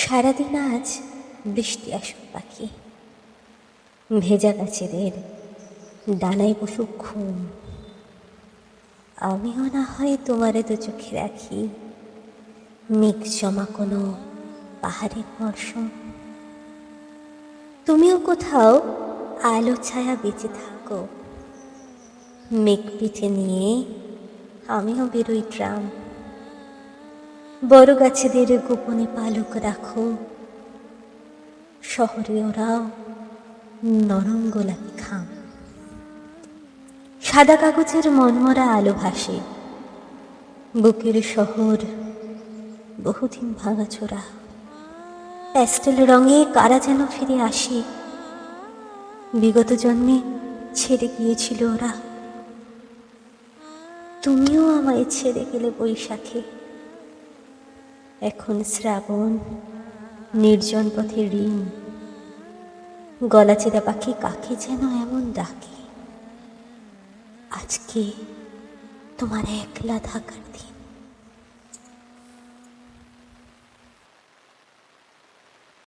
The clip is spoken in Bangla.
সারাদিন আজ বৃষ্টি আসুক পাখি, ভেজা গাছেদের ডানায় বসুক ঘুম। আমিও না হয় তোমারে দু চোখে রাখি মেঘ জমা কোনো পাহাড়ের মরশুম। তুমিও কোথাও আলো ছায়া বেঁচে থাকো, মেঘ পিঠে নিয়ে আমিও বেরোই ট্রাম। বড় গাছেদের গোপনে পালক রাখো, শহরে ওরাও নরম গোলাপি খাম। সাদা কাগজের মনমরা আলো ভাসে, বুকের শহর বহুদিন ভাঙাচোরা। প্যাস্টেল রঙে কারা যেন ফিরে আসে, বিগত জন্মে ছেড়ে গিয়েছিল ওরা। তুমিও আমায় ছেড়ে গেলে বৈশাখে, এখন শ্রাবণ নির্জন পথে ঋণ। গলাচেরা পাখি কাকে যেন এমন ডাকে, আজকে তোমার একলা থাকার দিন।